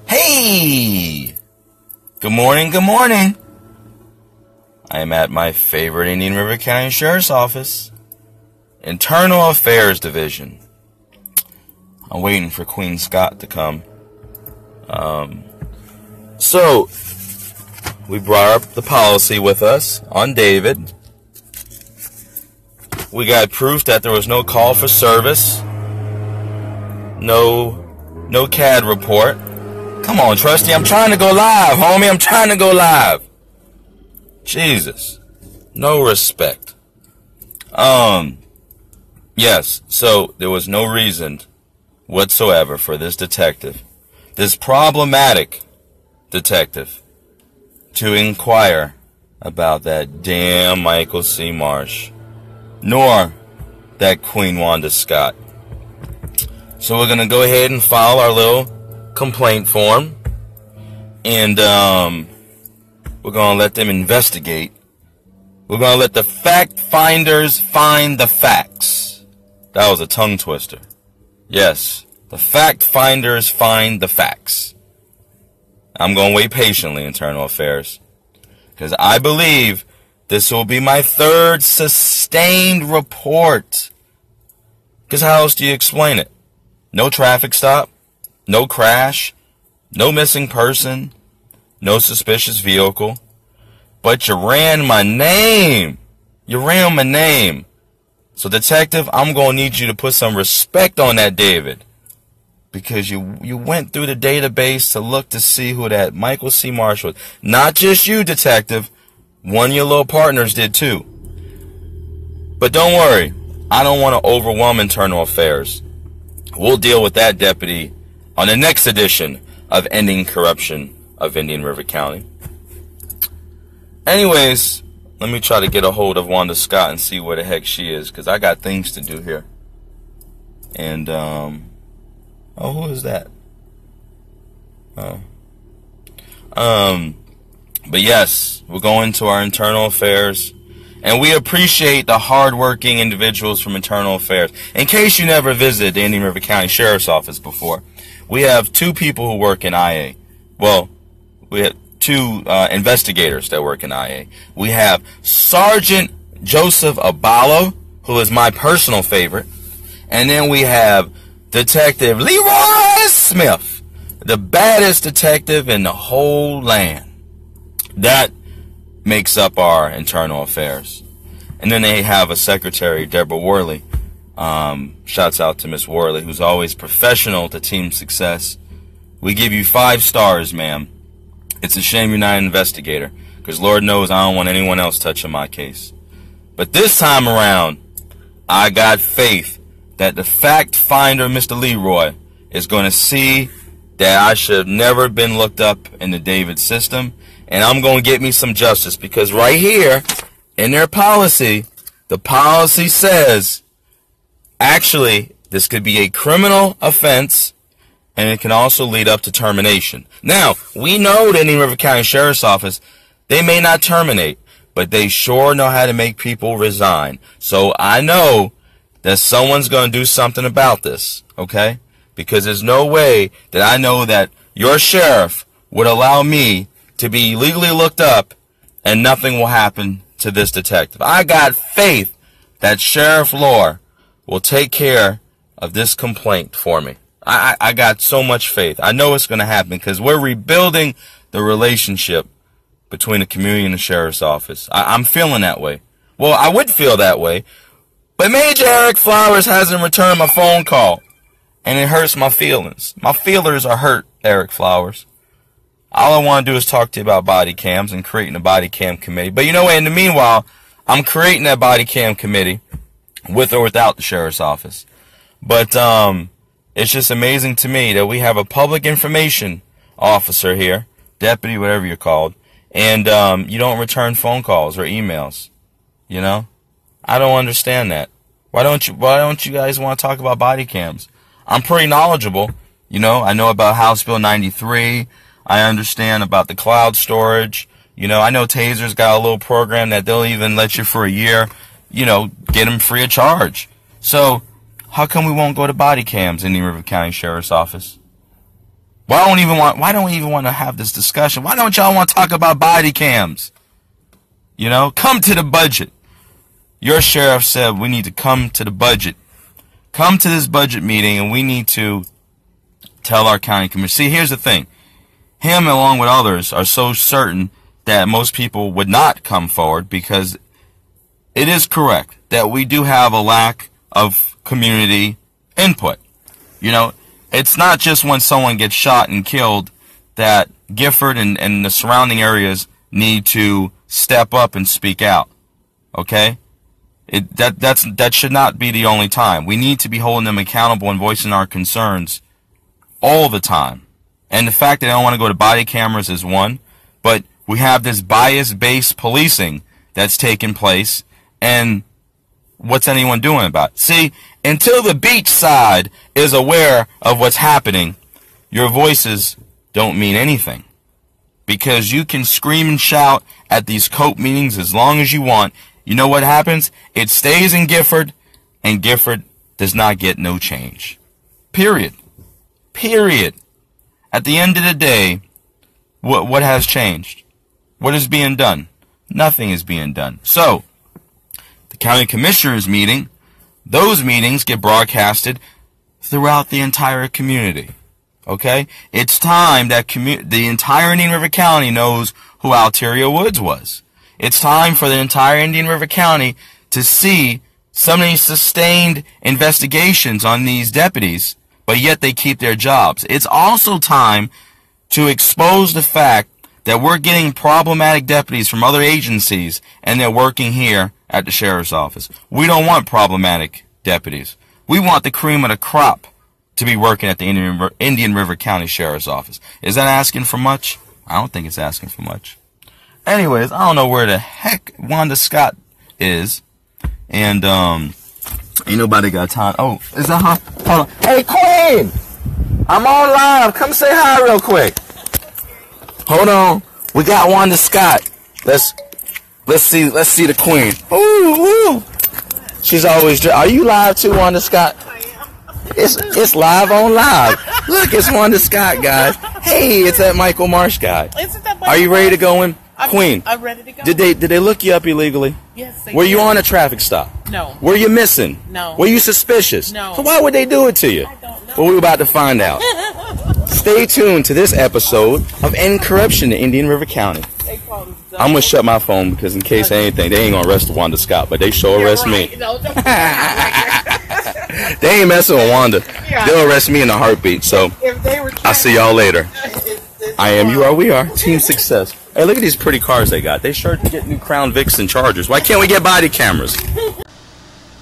Hey! Good morning, good morning. I am at my favorite Indian River County Sheriff's Office, Internal Affairs Division. I'm waiting for Queen Scott to come. So, we brought up the policy with us on David. We got proof that there was no call for service. No CAD report. Come on, Trusty, I'm trying to go live, homie. I'm trying to go live. Jesus. No respect. Yes, so there was no reason whatsoever for this detective, this problematic detective, to inquire about that damn Michael C. Marsh, nor that Queen Wanda Scott. So we're going to go ahead and file our little complaint form, and we're going to let them investigate. We're going to let the fact finders find the facts. That was a tongue twister. Yes, the fact finders find the facts. I'm going to wait patiently, Internal Affairs, because I believe this will be my third sustained report. Because how else do you explain it? No traffic stop, no crash, no missing person, no suspicious vehicle. But you ran my name. You ran my name. So, detective, I'm going to need you to put some respect on that, David. Because you went through the database to look to see who that Michael C. Marsh was. Not just you, detective. One of your little partners did too. But don't worry. I don't want to overwhelm Internal Affairs. We'll deal with that, deputy, on the next edition of Ending Corruption of Indian River County. Anyways, let me try to get a hold of Wanda Scott and see where the heck she is, because I got things to do here. And, oh, who is that? Oh. But yes, we're going to our Internal Affairs. And we appreciate the hard-working individuals from Internal Affairs. In case you never visited the Indian River County Sheriff's Office before, we have two people who work in IA. Well, we have two investigators that work in IA. We have Sergeant Joseph Abalo, who is my personal favorite. And then we have Detective Leroy Smith, the baddest detective in the whole land. That makes up our Internal Affairs. And then they have a secretary, Deborah Worley. Shouts out to Miss Worley, who's always professional to team success. We give you 5 stars, ma'am. It's a shame you're not an investigator, because Lord knows I don't want anyone else touching my case. But this time around, I got faith that the fact finder, Mr. Leroy, is going to see that I should have never been looked up in the David system. And I'm going to get me some justice, because right here in their policy, the policy says, actually, this could be a criminal offense, and it can also lead up to termination. Now, we know the Indian River County Sheriff's Office, they may not terminate, but they sure know how to make people resign. So I know that someone's going to do something about this, okay? Because there's no way that I know that your sheriff would allow me to be legally looked up and nothing will happen to this detective. I got faith that Sheriff Lohr will take care of this complaint for me. I got so much faith. I know it's going to happen, because we're rebuilding the relationship between the community and the sheriff's office. I'm feeling that way. Well, I would feel that way, but Major Eric Flowers hasn't returned my phone call, and it hurts my feelings. My feelers are hurt, Eric Flowers. All I want to do is talk to you about body cams and creating a body cam committee. But you know what? In the meanwhile, I'm creating that body cam committee with or without the sheriff's office. But it's just amazing to me that we have a public information officer here, deputy, whatever you're called, and you don't return phone calls or emails. You know? I don't understand that. Why don't you guys want to talk about body cams? I'm pretty knowledgeable. You know, I know about House Bill 93. I understand about the cloud storage. You know, I know Taser's got a little program that they'll even let you for a year, you know, get them free of charge. So, how come we won't go to body cams in the River County Sheriff's Office? Why don't we even want to have this discussion? Why don't y'all want to talk about body cams? You know, come to the budget. Your sheriff said we need to come to the budget. Come to this budget meeting, and we need to tell our county commissioner. See, here's the thing. Him, along with others, are so certain that most people would not come forward, because it is correct that we do have a lack of community input. You know, it's not just when someone gets shot and killed that Gifford and the surrounding areas need to step up and speak out. Okay? That should not be the only time. We need to be holding them accountable and voicing our concerns all the time. And the fact that I don't want to go to body cameras is one, but we have this bias-based policing that's taking place, and what's anyone doing about it? See, until the beach side is aware of what's happening, your voices don't mean anything. Because you can scream and shout at these COPE meetings as long as you want. You know what happens? It stays in Gifford, and Gifford does not get no change. Period. Period. At the end of the day, what has changed? What is being done? Nothing is being done. So, the county commissioners meeting, those meetings get broadcasted throughout the entire community. Okay? It's time that the entire Indian River County knows who Alteria Woods was. It's time for the entire Indian River County to see some of these sustained investigations on these deputies, but yet they keep their jobs. It's also time to expose the fact that we're getting problematic deputies from other agencies, and they're working here at the sheriff's office. We don't want problematic deputies. We want the cream of the crop to be working at the Indian River County Sheriff's Office. Is that asking for much? I don't think it's asking for much. Anyways, I don't know where the heck Wanda Scott is. And, ain't nobody got time. Oh, is that her? Hold on. Hey, Queen! I'm on live. Come say hi real quick. Hold on. We got Wanda Scott. Let's see the Queen. Ooh, ooh. She's always. Are you live too, Wanda Scott? It's live on live. Look, it's Wanda Scott, guys. Hey, it's that Michael Marsh guy. Are you ready to go in? Queen, I'm ready to go. Did they look you up illegally? Yes, they Were did. you on a traffic stop? No. Were you missing? No. Were you suspicious? No. So why would they do it to you? I don't know. Well, we're about to find out. Stay tuned to this episode of End Corruption in Indian River County. I'm going to shut my phone because in case anything, they ain't going to arrest Wanda Scott, but they sure arrest me. No, They ain't messing with Wanda. Yeah. They'll arrest me in a heartbeat, so if they were I'll see y'all later. it's I am, you are, we are. Team success. Hey, look at these pretty cars they got. They sure get new Crown Vics and Chargers. Why can't we get body cameras?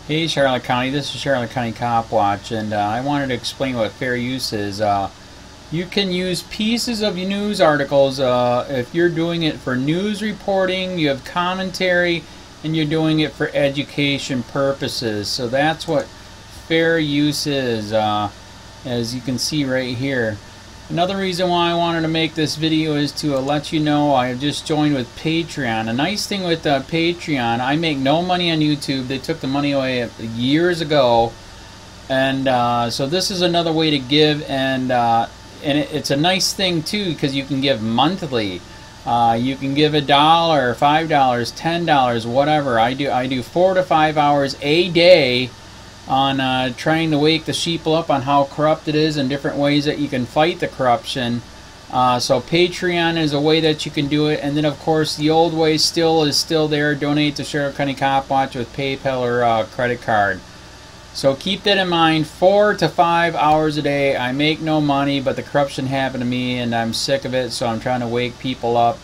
Hey Charlotte County, this is Charlotte County Cop Watch, and I wanted to explain what fair use is. You can use pieces of your news articles if you're doing it for news reporting, you have commentary, and you're doing it for education purposes. So that's what fair use is, as you can see right here. Another reason why I wanted to make this video is to let you know I have just joined with Patreon. A nice thing with Patreon, I make no money on YouTube. They took the money away years ago, and so this is another way to give, and it's a nice thing too because you can give monthly. You can give $1, $5, $10, whatever. I do 4 to 5 hours a day on trying to wake the sheeple up on how corrupt it is and different ways that you can fight the corruption. So Patreon is a way that you can do it, and then of course the old way is still there. Donate to Sheriff County Cop Watch with PayPal or credit card. So keep that in mind. 4 to 5 hours a day. I make no money, but the corruption happened to me and I'm sick of it, so I'm trying to wake people up.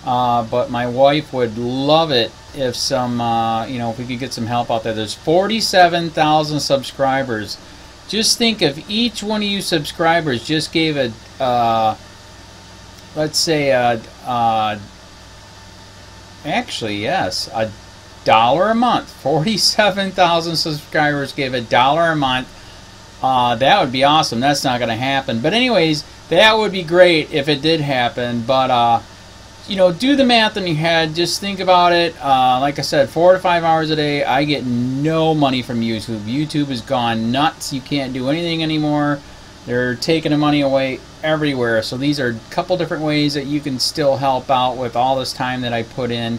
But my wife would love it if if we could get some help out there. There's 47,000 subscribers. Just think if each one of you subscribers just gave let's say actually yes, $1 a month. 47,000 subscribers gave $1 a month. That would be awesome. That's not going to happen. But anyways, that would be great if it did happen. But do the math in your head. Just think about it. Like I said, 4 to 5 hours a day. I get no money from YouTube. YouTube has gone nuts. You can't do anything anymore. They're taking the money away everywhere. So these are a couple different ways that you can still help out with all this time that I put in.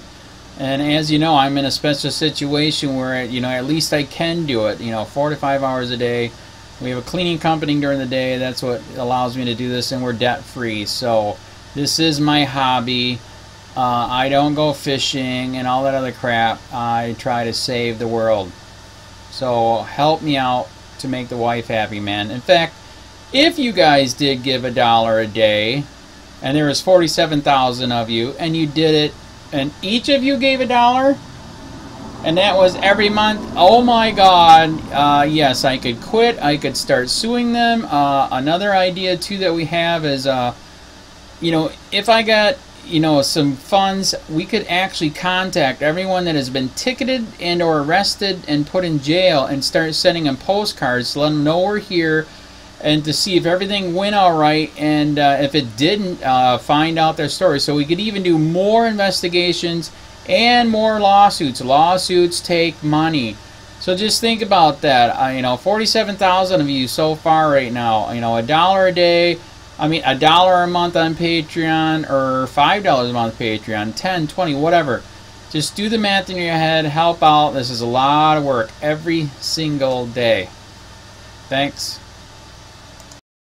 And as you know, I'm in a special situation where, at least I can do it, 4 to 5 hours a day. We have a cleaning company during the day. That's what allows me to do this, and we're debt free. So this is my hobby. I don't go fishing and all that other crap. I try to save the world. So help me out to make the wife happy, man. In fact, if you guys did give $1 a day, and there was 47,000 of you, and you did it, and each of you gave $1, and that was every month, oh my God, yes, I could quit. I could start suing them. Another idea too that we have is, if I got some funds, we could actually contact everyone that has been ticketed and or arrested and put in jail and start sending them postcards to let them know we're here, and to see if everything went all right, and if it didn't, find out their story. So we could even do more investigations and more lawsuits. Lawsuits take money. So just think about that. 47,000 of you so far right now. $1 a day. $1 a month on Patreon, or $5 a month Patreon, 10, 20, whatever. Just do the math in your head. Help out. This is a lot of work every single day. Thanks.